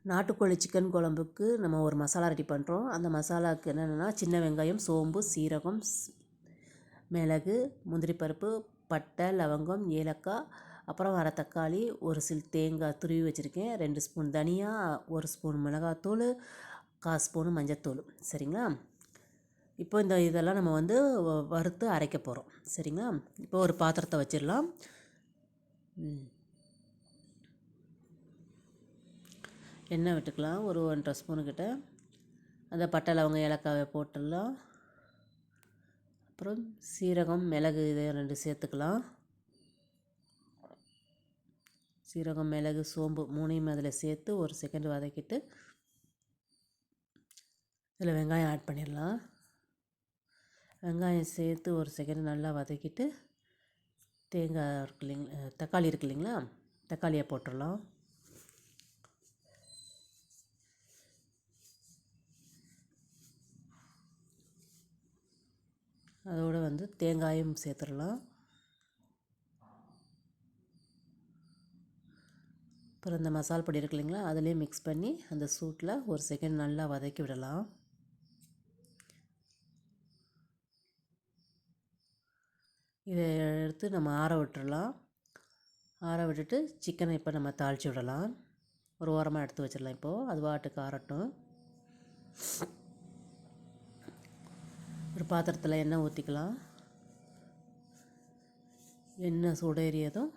நாட்டுக்கோழி சிக்கன் குழம்புக்கு நம்ம ஒரு மசாலா ரெடி பண்ணுறோம். அந்த மசாலாவுக்கு என்னென்னா சின்ன வெங்காயம், சோம்பு, சீரகம், மிளகு, முந்திரி பருப்பு, பட்டை, லவங்கம், ஏலக்காய், அப்புறம் வர தக்காளி, ஒரு சில தேங்காய் துருவி வச்சுருக்கேன், 2 ஸ்பூன் தனியா, 1 ஸ்பூன் மிளகாத்தூள், 1/4 ஸ்பூனு மஞ்சத்தூள். சரிங்களா? இப்போ இதெல்லாம் நம்ம வறுத்து அரைக்க போகிறோம். சரிங்களா? இப்போ ஒரு பாத்திரத்தை வச்சிடலாம். எண்ணெய் விட்டுக்கலாம். ஒரு 1.5 ஸ்பூனுக்கிட்ட அந்த பட்டை, லவங்கம், ஏலக்காயை போட்டுடலாம். அப்புறம் சீரகம், மிளகு இதை 2 சேர்த்துக்கலாம். சீரகம், மிளகு, சோம்பு 3யும் அதில் சேர்த்து ஒரு செகண்ட் வதக்கிட்டு இதில் வெங்காயம் ஆட் பண்ணிடலாம். வெங்காயம் சேர்த்து ஒரு செகண்ட் நல்லா வதக்கிட்டு தேங்காய் இருக்கு இல்லைங்களா, தக்காளி இருக்கு இல்லைங்களா, தக்காளியை போட்டுடலாம். அதோடு தேங்காயும் சேர்த்துடலாம். அப்புறம் இந்த மசால் பொடி இருக்கு இல்லைங்களா, அதிலே மிக்ஸ் பண்ணி அந்த சூட்டில் ஒரு செகண்ட் நல்லா வதக்கி விடலாம். இதை எடுத்து நம்ம ஆற விட்டுடலாம். ஆற விட்டுட்டு சிக்கனை இப்போ நம்ம தாளித்து விடலாம். ஒரு ஓரமாக எடுத்து வச்சிடலாம். இப்போது அது வாட்டுக்கு ஆறட்டும். ஒரு பாத்திரத்தில் எண்ணெய் ஊற்றிக்கலாம். எண்ணெய் சூடேறியதும்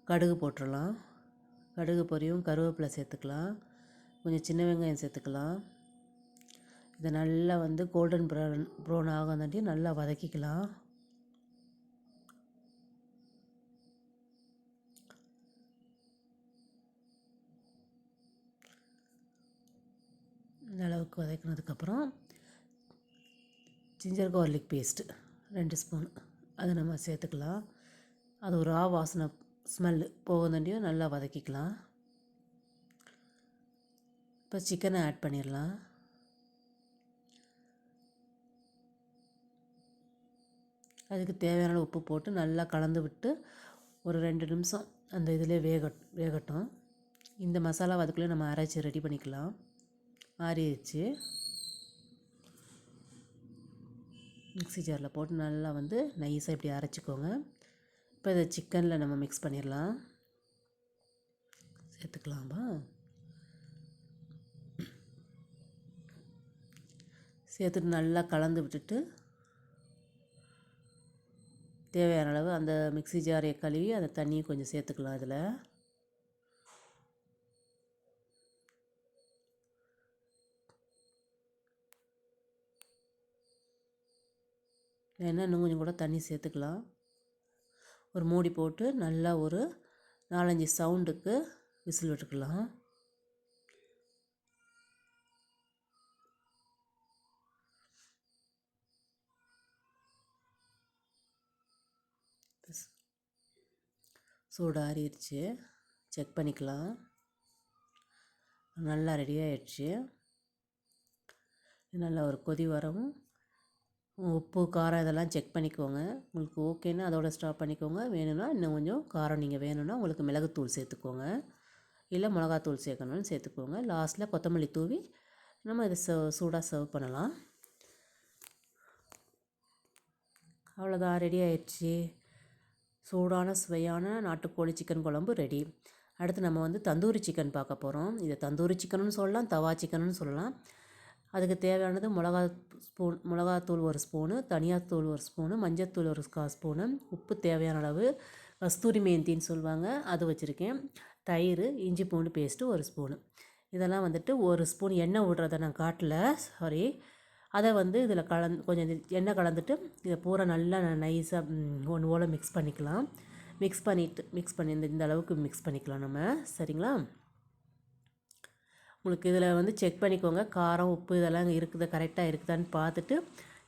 கடுகு போட்டுடலாம். கடுகு பொரியும், கருவேப்பிலை சேர்த்துக்கலாம். கொஞ்சம் சின்ன வெங்காயம் சேர்த்துக்கலாம். இதை நல்லா கோல்டன் ப்ரௌன் ஆகாதாட்டி நல்லா வதக்கிக்கலாம். இந்த அளவுக்கு வதக்கினதுக்கப்புறம் ஜிஞ்சர் கார்லிக் பேஸ்ட்டு 2 ஸ்பூன் அதை நம்ம சேர்த்துக்கலாம். அது ஒரு வாசனை ஸ்மெல்லு போகுதாண்டியும் நல்லா வதக்கிக்கலாம். இப்போ சிக்கனை ஆட் பண்ணிடலாம். அதுக்கு தேவையான உப்பு போட்டு நல்லா கலந்து விட்டு ஒரு 2 நிமிஷம் அந்த இதிலே வேகட்டும். இந்த மசாலா அதுக்குள்ளே நம்ம அரைச்சி ரெடி பண்ணிக்கலாம். ஆறிடுச்சு. மிக்ஸி ஜாரில் போட்டு நல்லா நைஸாக இப்படி அரைச்சிக்கோங்க. இப்போ இதை சிக்கனில் நம்ம மிக்ஸ் பண்ணிடலாம். சேர்த்துக்கலாமா? சேர்த்துட்டு நல்லா கலந்து விட்டுட்டு தேவையான அளவு அந்த மிக்ஸி ஜாரை கழுவி அந்த தண்ணியை கொஞ்சம் சேர்த்துக்கலாம். இதில் வேணால் இன்னும் கொஞ்சம் கூட தண்ணி சேர்த்துக்கலாம். ஒரு மூடி போட்டு நல்லா ஒரு 4-5 சவுண்டுக்கு விசில் விட்டுக்கலாம். சூடு ஆறிடுச்சு. செக் பண்ணிக்கலாம். நல்லா ரெடியாகிடுச்சு. நல்லா ஒரு கொதி வரவும் உப்பு, காரம் இதெல்லாம் செக் பண்ணிக்கோங்க. உங்களுக்கு ஓகேன்னா அதோட ஸ்டாப் பண்ணிக்கோங்க. வேணும்னா இன்னும் கொஞ்சம் காரம் நீங்கள் வேணும்னா உங்களுக்கு மிளகுத்தூள் சேர்த்துக்கோங்க. இல்லை மிளகாத்தூள் சேர்க்கணும்னு சேர்த்துக்கோங்க. லாஸ்ட்டில் கொத்தமல்லி தூவி நம்ம இதை சூடாக சர்வ் பண்ணலாம். அவ்வளோதான், ரெடி ஆயிடுச்சு. சூடான சுவையான நாட்டுக்கோழி சிக்கன் குழம்பு ரெடி. அடுத்து நம்ம தந்தூரி சிக்கன் பார்க்க போகிறோம். இதை தந்தூரி சிக்கனுன்னு சொல்லலாம், தவா சிக்கனுன்னு சொல்லலாம். அதுக்கு தேவையானது மிளகாத்தூள் 1 ஸ்பூனு, தனியாத்தூள் 1 ஸ்பூனு, மஞ்சத்தூள் 1/4 ஸ்பூனு, உப்பு தேவையான அளவு, கஸ்தூரி மேந்தின்னு சொல்லுவாங்க அது வச்சுருக்கேன், தயிர், இஞ்சி பூண்டு பேஸ்ட்டு 1 ஸ்பூனு. இதெல்லாம் 1 ஸ்பூன் எண்ணெய் விடுறத நான் காட்டல, சாரி. அதை இதில் கொஞ்சம் எண்ணெய் கலந்துட்டு இதை பூரா நல்லா நைஸாக ஒன்று போல் மிக்ஸ் பண்ணிக்கலாம். மிக்ஸ் பண்ணி இந்த அளவுக்கு மிக்ஸ் பண்ணிக்கலாம் நம்ம. சரிங்களா? உங்களுக்கு இதில் செக் பண்ணிக்கோங்க, காரம், உப்பு இதெல்லாம் கரெக்டாக இருக்குதான்னு பார்த்துட்டு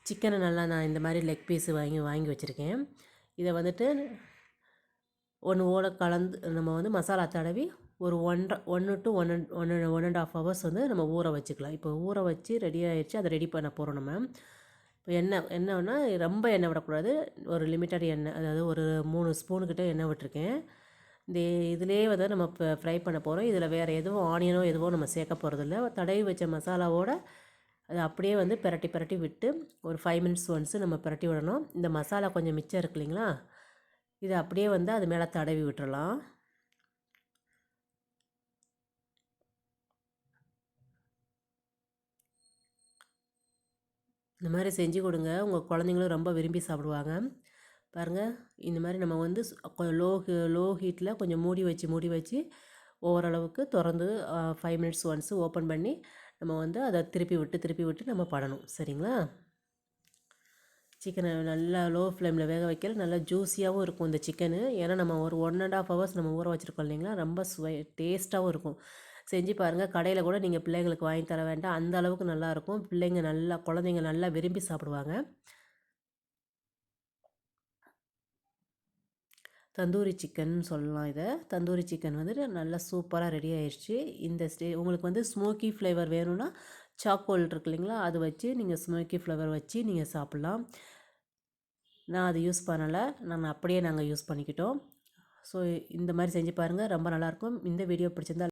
சிக்கனை நல்லா நான் இந்த மாதிரி லெக் பீஸு வாங்கி வச்சுருக்கேன். இதை ஒன்று ஓட கலந்து நம்ம மசாலா தடவி ஒரு 1 to 1.5 ஹவர்ஸ் நம்ம ஊற வச்சுக்கலாம். இப்போ ஊற வச்சு ரெடி ஆகிடுச்சு. அதை ரெடி பண்ண போகிறோம் நம்ம. இப்போ எண்ணெய்னா ரொம்ப எண்ணெய் விடக்கூடாது, ஒரு லிமிட்டட் எண்ணெய், அதாவது ஒரு 3 ஸ்பூனுக்கிட்ட எண்ணெய் விட்டுருக்கேன். இந்த இதிலே வந்து நம்ம இப்போ ஃப்ரை பண்ண போகிறோம். இதில் வேறு எதுவும் ஆனியனோ எதுவோ நம்ம சேர்க்க போகிறதில்ல. தடவி வச்ச மசாலாவோட அதை அப்படியே வந்து பிரட்டி பிரட்டி விட்டு ஒரு 5 மினிட்ஸ் ஒன்ஸு நம்ம பிரட்டி விடணும். இந்த மசாலா கொஞ்சம் மிச்சம் இருக்கு இல்லைங்களா, இதை அப்படியே வந்து அது மேலே தடவி விட்டுறலாம். இந்த மாதிரி செஞ்சு கொடுங்க, உங்கள் குழந்தைங்களும் ரொம்ப விரும்பி சாப்பிடுவாங்க. பாருங்கள், இந்த மாதிரி நம்ம வந்து கொஞ்சம் லோ ஹீட்டில் கொஞ்சம் மூடி வச்சு ஓரளவுக்கு திறந்து 5 மினிட்ஸ் ஒன்ஸு ஓப்பன் பண்ணி நம்ம வந்து அதை திருப்பி விட்டு நம்ம பண்ணணும். சரிங்களா? சிக்கனை நல்லா லோ ஃப்ளேமில் வேக வைக்கல, நல்லா ஜூஸியாகவும் இருக்கும் இந்த சிக்கனு. ஏன்னா நம்ம ஒரு 1.5 ஹவர்ஸ் நம்ம ஊற வச்சுருக்கோம் இல்லைங்களா, ரொம்ப டேஸ்ட்டாகவும் இருக்கும். செஞ்சு பாருங்கள். கடையில் கூட நீங்கள் பிள்ளைங்களுக்கு வாங்கி தர வேண்டாம், அந்த அளவுக்கு நல்லாயிருக்கும். குழந்தைங்க நல்லா விரும்பி சாப்பிடுவாங்க. தந்தூரி சிக்கன் சொல்லலாம் இதை. தந்தூரி சிக்கன் வந்துட்டு நல்லா சூப்பராக ரெடி ஆயிடுச்சு. இந்த உங்களுக்கு வந்து ஸ்மோக்கி ஃப்ளேவர் வேணும்னா சாக்கோல் இருக்கு இல்லைங்களா, அது வச்சு நீங்கள் ஸ்மோக்கி ஃப்ளேவர் வச்சு நீங்கள் சாப்பிட்லாம். நான் அது யூஸ் பண்ணலை, அப்படியே நாங்கள் யூஸ் பண்ணிக்கிட்டோம். ஸோ இந்த மாதிரி செஞ்சு பாருங்கள், ரொம்ப நல்லாயிருக்கும். இந்த வீடியோ பிடிச்சிருந்தா